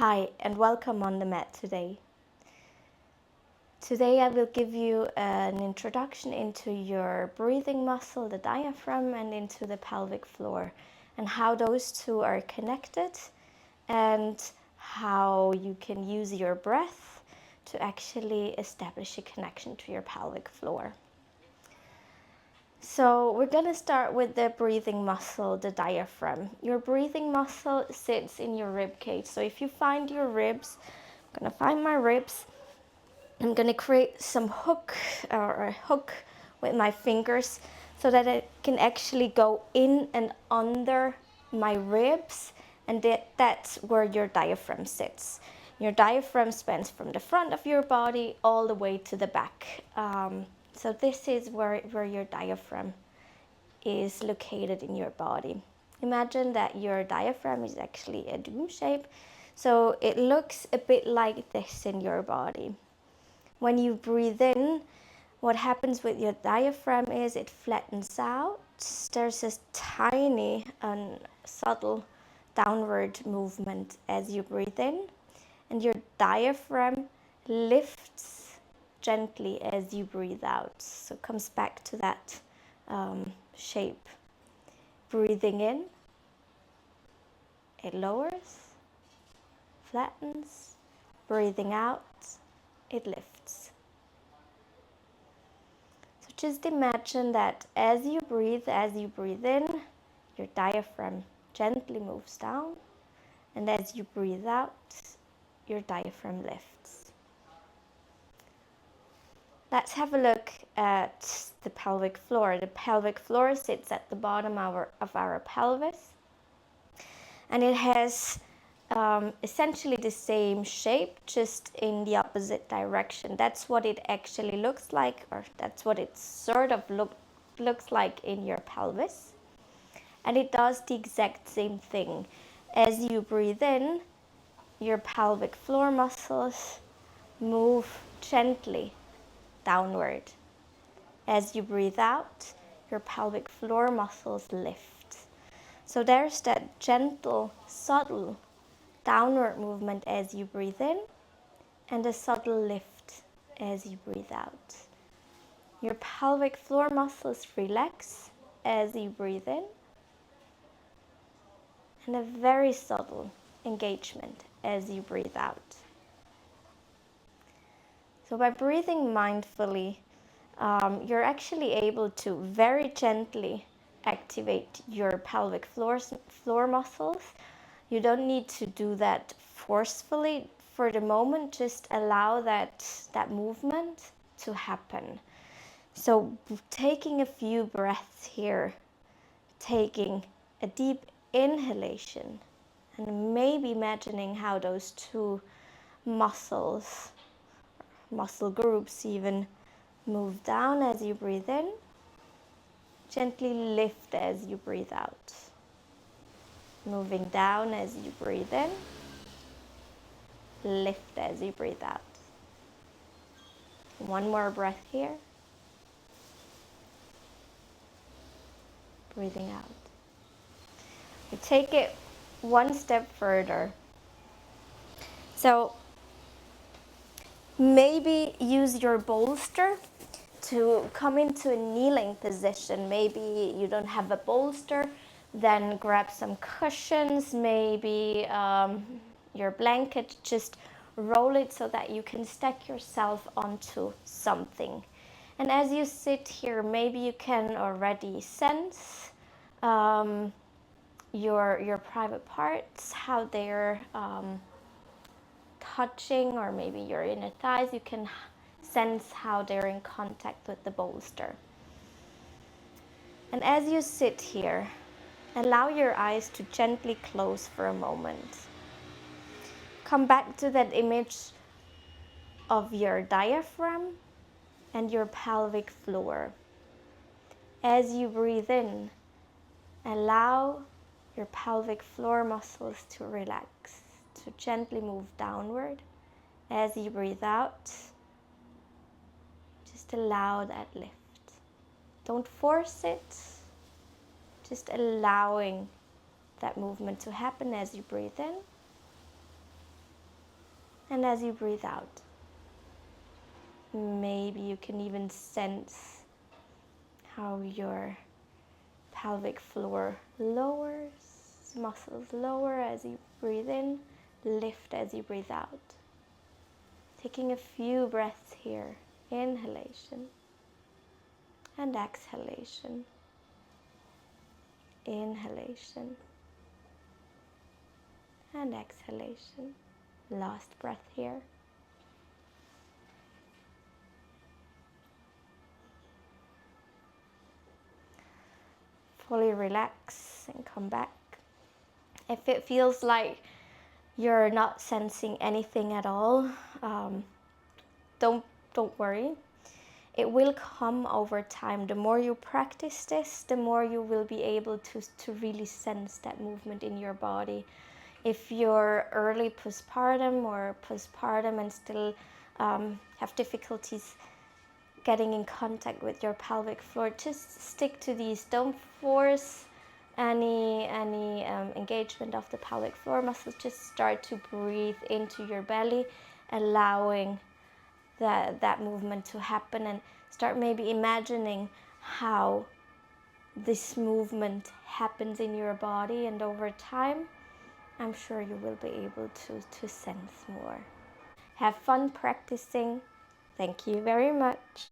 Hi, and welcome on the mat today. Today I will give you an introduction into your breathing muscle, the diaphragm, and into the pelvic floor, and how those two are connected, and how you can use your breath to actually establish a connection to your pelvic floor. So we're going to start with the breathing muscle, the diaphragm. Your breathing muscle sits in your rib cage. So if you find your ribs, I'm going to find my ribs. I'm going to create some hook or a hook with my fingers so that it can actually go in and under my ribs, and that's where your diaphragm sits. Your diaphragm spans from the front of your body all the way to the back. So this is where your diaphragm is located in your body. Imagine that your diaphragm is actually a dome shape, so it looks a bit like this in your body. When you breathe in, what happens with your diaphragm is it flattens out. There's a tiny and subtle downward movement as you breathe in, and your diaphragm lifts gently as you breathe out. So it comes back to that shape. Breathing in, it lowers, flattens. Breathing out, it lifts. So just imagine that as you breathe in, your diaphragm gently moves down, and as you breathe out, your diaphragm lifts. Let's have a look at the pelvic floor. The pelvic floor sits at the bottom of our pelvis, and it has essentially the same shape, just in the opposite direction. That's what it actually looks like, or that's what it sort of looks like in your pelvis. And it does the exact same thing. As you breathe in, your pelvic floor muscles move gently downward. As you breathe out, your pelvic floor muscles lift. So there's that gentle, subtle downward movement as you breathe in, and a subtle lift as you breathe out. Your pelvic floor muscles relax as you breathe in, and a very subtle engagement as you breathe out. So by breathing mindfully, you're actually able to very gently activate your pelvic floor muscles. You don't need to do that forcefully for the moment. Just allow that movement to happen. So taking a few breaths here, taking a deep inhalation, and maybe imagining how those two muscle groups even move down as you breathe in, gently lift as you breathe out. Moving down as you breathe in, lift as you breathe out. One more breath here. Breathing out. We take it one step further. So maybe use your bolster to come into a kneeling position. Maybe you don't have a bolster, then grab some cushions, maybe your blanket, just roll it so that you can stack yourself onto something. And as you sit here, maybe you can already sense your private parts, how they're touching, or maybe your inner thighs. You can sense how they're in contact with the bolster. And as you sit here, allow your eyes to gently close for a moment. Come back to that image of your diaphragm and your pelvic floor. As you breathe in, allow your pelvic floor muscles to relax, to gently move downward. As you breathe out, just allow that lift. Don't force it, just allowing that movement to happen as you breathe in And as you breathe out, maybe you can even sense how your pelvic floor lowers, muscles lower as you breathe in, lift as you breathe out. Taking a few breaths here, inhalation and exhalation, inhalation and exhalation. Last breath here. Fully relax and come back. If it feels like you're not sensing anything at all, don't worry. It will come over time. The more you practice this, the more you will be able to really sense that movement in your body. If you're early postpartum or postpartum and still have difficulties getting in contact with your pelvic floor, just stick to these. Don't force any engagement of the pelvic floor muscles. Just start to breathe into your belly, allowing that movement to happen, and start maybe imagining how this movement happens in your body, and over time I'm sure you will be able to sense more. Have fun practicing. Thank you very much.